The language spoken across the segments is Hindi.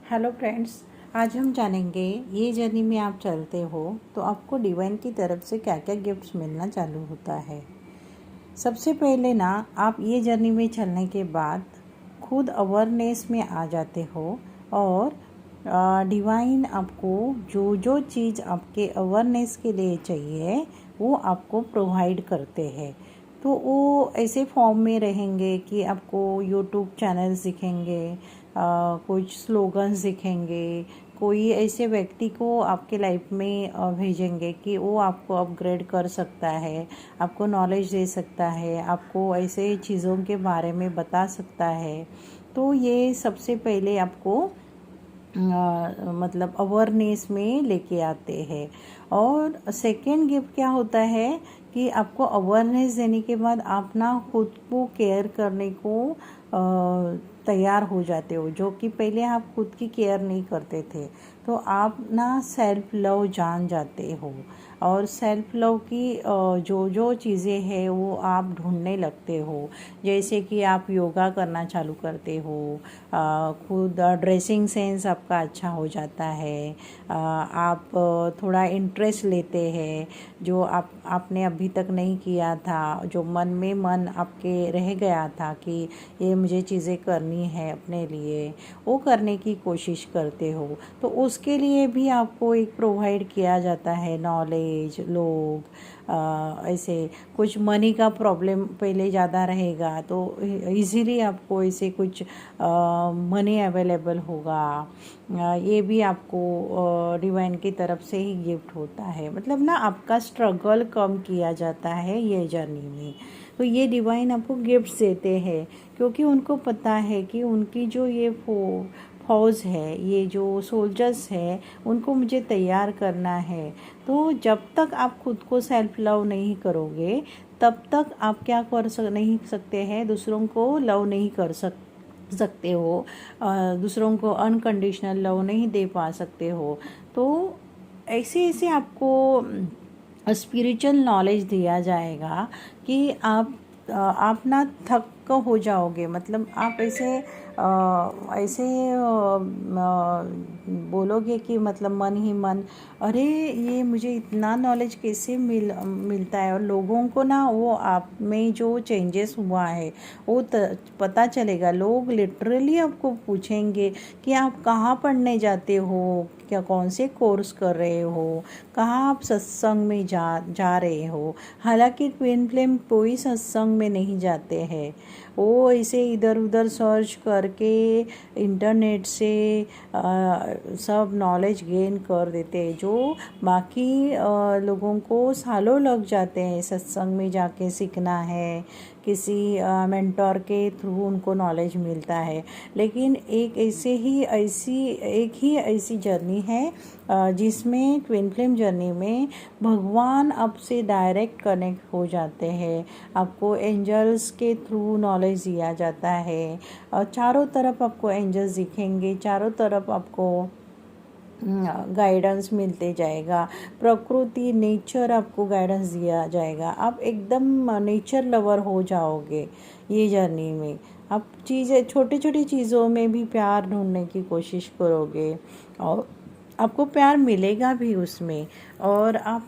हेलो फ्रेंड्स, आज हम जानेंगे ये जर्नी में आप चलते हो तो आपको डिवाइन की तरफ से क्या क्या गिफ्ट्स मिलना चालू होता है। सबसे पहले ना आप ये जर्नी में चलने के बाद खुद अवेयरनेस में आ जाते हो और डिवाइन आपको जो जो चीज़ आपके अवेयरनेस के लिए चाहिए वो आपको प्रोवाइड करते हैं। तो वो ऐसे फॉर्म में रहेंगे कि आपको यूट्यूब चैनल्स दिखेंगे, कुछ स्लोगन्स दिखेंगे, कोई ऐसे व्यक्ति को आपके लाइफ में भेजेंगे कि वो आपको अपग्रेड कर सकता है, आपको नॉलेज दे सकता है, आपको ऐसे चीज़ों के बारे में बता सकता है। तो ये सबसे पहले आपको मतलब अवेयरनेस में लेके आते हैं। और सेकेंड गिफ्ट क्या होता है कि आपको अवेयरनेस देने के बाद आप ना खुद को केयर करने को तैयार हो जाते हो, जो कि पहले आप खुद की केयर नहीं करते थे। तो आप ना सेल्फ लव जान जाते हो और सेल्फ लव की जो जो चीज़ें हैं वो आप ढूंढने लगते हो। जैसे कि आप योगा करना चालू करते हो, खुद ड्रेसिंग सेंस आपका अच्छा हो जाता है, आप थोड़ा इंटरेस्ट लेते हैं जो आपने अभी तक नहीं किया था, जो मन आपके रह गया था कि ये मुझे चीज़ें करनी है अपने लिए, वो करने की कोशिश करते हो। तो उसके लिए भी आपको एक प्रोवाइड किया जाता है नॉलेज। लोग ऐसे कुछ मनी का प्रॉब्लम पहले ज़्यादा रहेगा तो इजीली आपको ऐसे कुछ मनी अवेलेबल होगा। ये भी आपको डिवाइन की तरफ से ही गिफ्ट होता है। मतलब ना आपका स्ट्रगल कम किया जाता है ये जर्नी में। तो ये डिवाइन आपको गिफ्ट्स देते हैं क्योंकि उनको पता है कि उनकी जो ये फौज है, ये जो सोल्जर्स है, उनको मुझे तैयार करना है। तो जब तक आप खुद को सेल्फ लव नहीं करोगे तब तक आप क्या नहीं सकते हैं, दूसरों को लव नहीं कर सकते हो, दूसरों को अनकंडीशनल लव नहीं दे पा सकते हो। तो ऐसे ऐसे आपको स्पिरिचुअल नॉलेज दिया जाएगा कि आप ना थक हो जाओगे। मतलब आप ऐसे बोलोगे कि मतलब मन ही मन, अरे ये मुझे इतना नॉलेज कैसे मिलता है। और लोगों को ना वो आप में जो चेंजेस हुआ है वो पता चलेगा। लोग लिटरली आपको पूछेंगे कि आप कहाँ पढ़ने जाते हो, क्या कौन से कोर्स कर रहे हो, कहाँ आप सत्संग में जा रहे हो। हालांकि ट्विन फ्लेम कोई सत्संग में नहीं जाते हैं, वो ऐसे इधर उधर सर्च करके इंटरनेट से सब नॉलेज गेन कर देते हैं, जो बाकी लोगों को सालों लग जाते हैं सत्संग में जाके सीखना है, किसी मेंटोर के थ्रू उनको नॉलेज मिलता है। लेकिन एक ही ऐसी जर्नी है जिसमें ट्विन फ्लेम जर्नी में भगवान आपसे डायरेक्ट कनेक्ट हो जाते हैं, आपको एंजल्स के थ्रू नॉलेज दिया जाता है। चारों तरफ आपको एंजल्स दिखेंगे, चारों तरफ आपको गाइडेंस मिलते जाएगा, प्रकृति नेचर आपको गाइडेंस दिया जाएगा। आप एकदम नेचर लवर हो जाओगे ये जर्नी में। आप चीज़ें छोटी छोटी चीज़ों में भी प्यार ढूंढने की कोशिश करोगे और आपको प्यार मिलेगा भी उसमें। और आप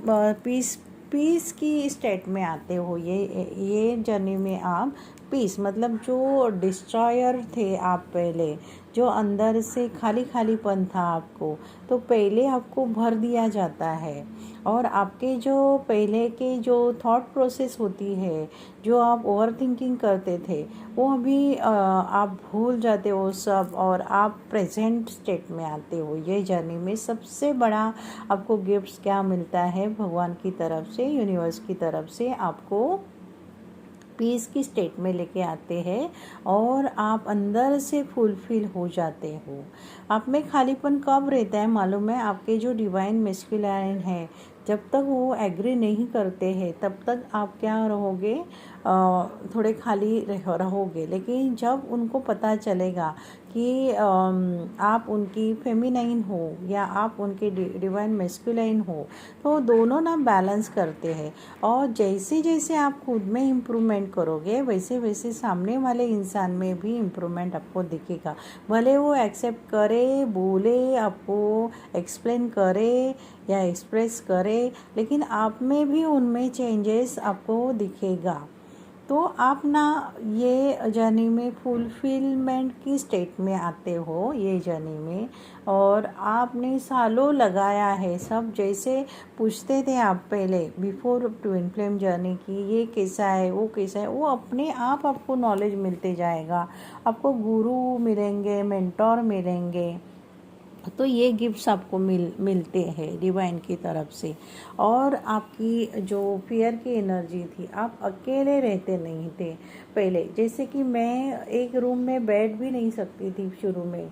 पीस की स्टेट में आते हो। ये जर्नी में आप पीस, मतलब जो डिस्ट्रॉयर थे आप पहले, जो अंदर से खाली खालीपन था आपको, तो पहले आपको भर दिया जाता है। और आपके जो पहले के जो थॉट प्रोसेस होती है, जो आप ओवर थिंकिंग करते थे, वो अभी आप भूल जाते हो सब और आप प्रेजेंट स्टेट में आते हो। ये जर्नी में सबसे बड़ा आपको गिफ्ट्स क्या मिलता है भगवान की तरफ से, यूनिवर्स की तरफ से, आपको पीस की स्टेट में लेके आते हैं और आप अंदर से फुलफिल हो जाते हो। आप में खालीपन कब रहता है मालूम है? आपके जो डिवाइन मैस्कुलाइन है जब तक वो एग्री नहीं करते हैं तब तक आप क्या रहोगे, थोड़े खाली रहोगे। लेकिन जब उनको पता चलेगा कि आप उनकी फेमिनाइन हो या आप उनके डिवाइन मैस्कुलाइन हो, तो दोनों ना बैलेंस करते हैं। और जैसे जैसे आप खुद में इम्प्रूवमेंट करोगे वैसे वैसे सामने वाले इंसान में भी इम्प्रूवमेंट आपको दिखेगा। भले वो एक्सेप्ट करे, बोले, आपको एक्सप्लेन करे या एक्सप्रेस करे, लेकिन आप में भी उनमें चेंजेस आपको दिखेगा। तो आप ना ये जर्नी में फुलफिलमेंट की स्टेट में आते हो ये जर्नी में, और आपने सालों लगाया है। सब जैसे पूछते थे आप पहले बिफोर ट्विन फ्लेम जर्नी की, ये कैसा है, वो कैसा है, वो अपने आप आपको नॉलेज मिलते जाएगा। आपको गुरु मिलेंगे, मेंटोर मिलेंगे। तो ये गिफ्ट्स आपको मिलते हैं डिवाइन की तरफ से। और आपकी जो फियर की एनर्जी थी, आप अकेले रहते नहीं थे पहले। जैसे कि मैं एक रूम में बैठ भी नहीं सकती थी शुरू में।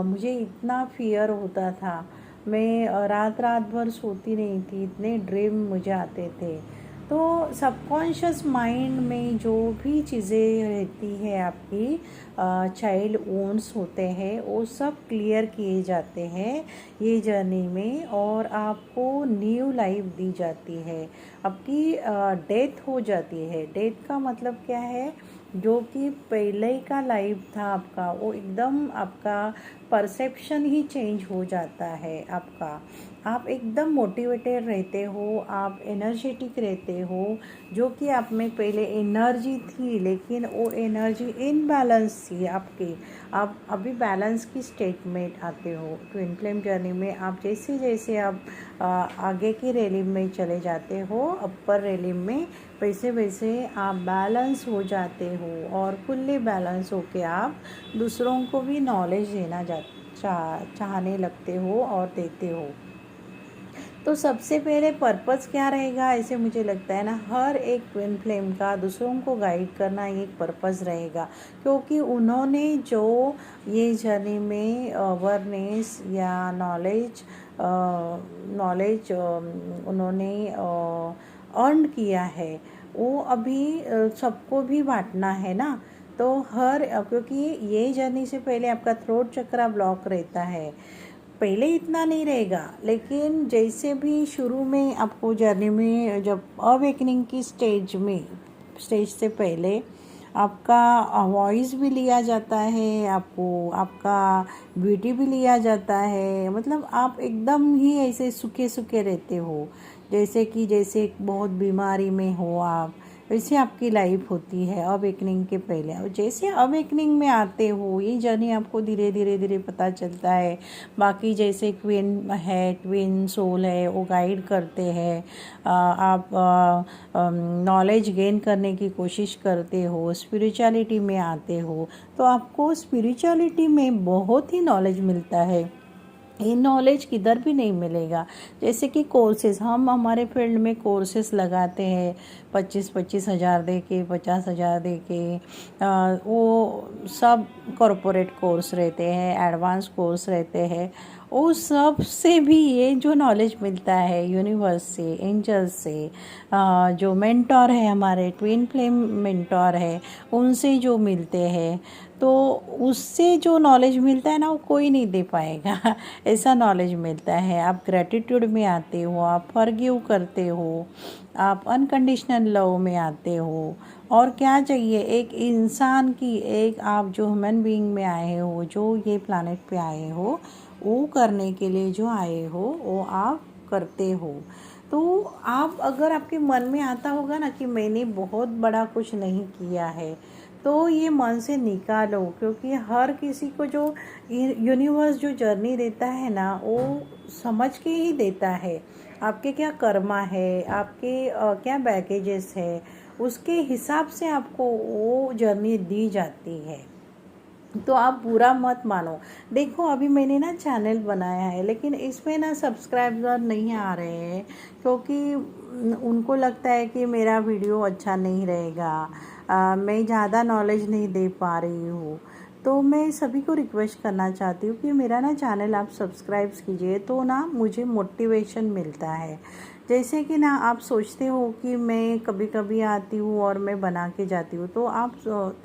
मुझे इतना फियर होता था। मैं रात रात भर सोती नहीं थी, इतने ड्रीम मुझे आते थे। तो सबकॉन्शियस माइंड में जो भी चीज़ें रहती है आपकी, चाइल्ड वोन्स होते हैं, वो सब क्लियर किए जाते हैं ये जर्नी में, और आपको न्यू लाइफ दी जाती है। आपकी डेथ हो जाती है। डेथ का मतलब क्या है, जो कि पहले का लाइफ था आपका, वो एकदम आपका परसेप्शन ही चेंज हो जाता है आपका। आप एकदम मोटिवेटेड रहते हो, आप एनर्जेटिक रहते हो। जो कि आप में पहले एनर्जी थी, लेकिन वो एनर्जी इनबैलेंस थी आपकी। आप अभी बैलेंस की स्टेट में आते हो ट्विन फ्लेम जर्नी में। आप जैसे जैसे आप आगे की रेलिम में चले जाते हो, अपर रेलिम में, वैसे वैसे आप बैलेंस हो जाते हो, और फुल्ली बैलेंस होके आप दूसरों को भी नॉलेज देना चाहने लगते हो और देते हो। तो सबसे पहले पर्पस क्या रहेगा, ऐसे मुझे लगता है ना, हर एक ट्विन फ्लेम का दूसरों को गाइड करना एक पर्पस रहेगा। क्योंकि उन्होंने जो ये जर्नी में अवेयरनेस या नॉलेज उन्होंने अर्न किया है, वो अभी सबको भी बांटना है ना। तो क्योंकि ये जर्नी से पहले आपका थ्रोट चक्रा ब्लॉक रहता है। पहले इतना नहीं रहेगा, लेकिन जैसे भी शुरू में आपको जर्नी में, जब अवेकनिंग की स्टेज से पहले आपका वॉइस भी लिया जाता है, आपको आपका ब्यूटी भी लिया जाता है। मतलब आप एकदम ही ऐसे सूखे सूखे रहते हो, जैसे बहुत बीमारी में हो आप, वैसे आपकी लाइफ होती है अवेकनिंग के पहले। और जैसे अवेकनिंग में आते हो, ये जर्नी आपको धीरे धीरे धीरे पता चलता है। बाकी जैसे ट्विन है, ट्विन सोल है, वो गाइड करते हैं। आप नॉलेज गेन करने की कोशिश करते हो, स्पिरिचुअलिटी में आते हो, तो आपको स्पिरिचुअलिटी में बहुत ही नॉलेज मिलता है। ये नॉलेज किधर भी नहीं मिलेगा। जैसे कि कोर्सेज, हम हमारे फील्ड में कोर्सेज लगाते हैं 25-25 हज़ार दे के, 50 हज़ार दे के। वो सब कॉरपोरेट कोर्स रहते हैं, एडवांस कोर्स रहते हैं। वो सब से भी ये जो नॉलेज मिलता है यूनिवर्स से, एंजल्स से, जो मेंटोर है हमारे ट्विन फ्लेम मेंटोर है, उनसे जो मिलते हैं, तो उससे जो नॉलेज मिलता है ना, वो कोई नहीं दे पाएगा। ऐसा नॉलेज मिलता है। आप ग्रेटिट्यूड में आते हो, आप फॉरगिव करते हो, आप अनकंडीशनल लव में आते हो। और क्या चाहिए एक इंसान की, एक आप जो ह्यूमन बीइंग में आए हो, जो ये प्लानट पे आए हो, वो करने के लिए जो आए हो वो आप करते हो। तो आप, अगर आपके मन में आता होगा ना कि मैंने बहुत बड़ा कुछ नहीं किया है, तो ये मन से निकालो। क्योंकि हर किसी को जो यूनिवर्स जो जर्नी देता है ना, वो समझ के ही देता है। आपके क्या कर्मा है, आपके क्या बैगेजेस है, उसके हिसाब से आपको वो जर्नी दी जाती है। तो आप बुरा मत मानो। देखो अभी मैंने ना चैनल बनाया है, लेकिन इसमें ना सब्सक्राइबर नहीं आ रहे हैं, क्योंकि उनको लगता है कि मेरा वीडियो अच्छा नहीं रहेगा, मैं ज़्यादा नॉलेज नहीं दे पा रही हूँ। तो मैं सभी को रिक्वेस्ट करना चाहती हूँ कि मेरा ना चैनल आप सब्सक्राइब कीजिए, तो ना मुझे मोटिवेशन मिलता है। जैसे कि ना आप सोचते हो कि मैं कभी कभी आती हूँ और मैं बना के जाती हूँ, तो आप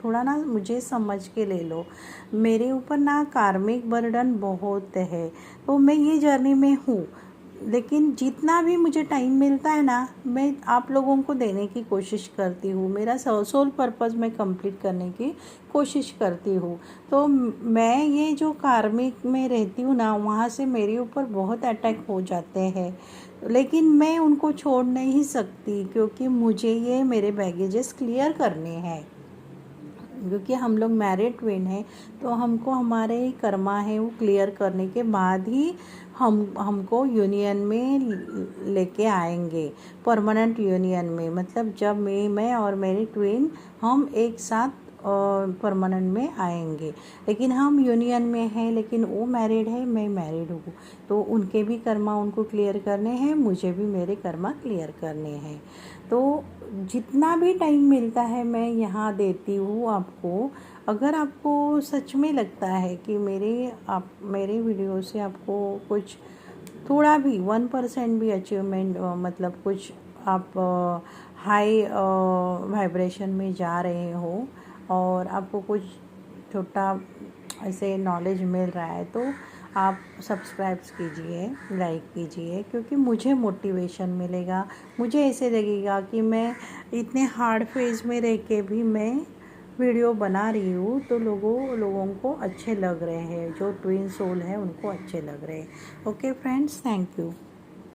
थोड़ा ना मुझे समझ के ले लो। मेरे ऊपर ना कार्मिक बर्डन बहुत है, तो मैं ये जर्नी में हूँ, लेकिन जितना भी मुझे टाइम मिलता है ना, मैं आप लोगों को देने की कोशिश करती हूँ। मेरा सोल पर्पस मैं कंप्लीट करने की कोशिश करती हूँ। तो मैं ये जो कार्मिक में रहती हूँ ना, वहाँ से मेरे ऊपर बहुत अटैक हो जाते हैं, लेकिन मैं उनको छोड़ नहीं सकती, क्योंकि मुझे ये मेरे बैगेजेस क्लियर करने हैं। क्योंकि हम लोग मैरिड ट्विन हैं, तो हमको हमारे कर्मा है वो क्लियर करने के बाद ही हमको यूनियन में लेके आएंगे, परमानेंट यूनियन में। मतलब जब मैं और मेरी ट्विन हम एक साथ परमानेंट में आएंगे। लेकिन हम यूनियन में हैं, लेकिन वो मैरिड है, मैं मैरिड हूँ, तो उनके भी कर्मा उनको क्लियर करने हैं, मुझे भी मेरे कर्मा क्लियर करने हैं। तो जितना भी टाइम मिलता है मैं यहाँ देती हूँ आपको। अगर आपको सच में लगता है कि मेरे वीडियो से आपको कुछ थोड़ा भी 1% भी अचीवमेंट, मतलब कुछ आप हाई वाइब्रेशन में जा रहे हो और आपको कुछ छोटा ऐसे नॉलेज मिल रहा है, तो आप सब्सक्राइब कीजिए, लाइक कीजिए, क्योंकि मुझे मोटिवेशन मिलेगा। मुझे ऐसे लगेगा कि मैं इतने हार्ड फेज में रह के भी मैं वीडियो बना रही हूँ, तो लोगों को अच्छे लग रहे हैं, जो ट्विन सोल है उनको अच्छे लग रहे हैं। Okay friends, thank you.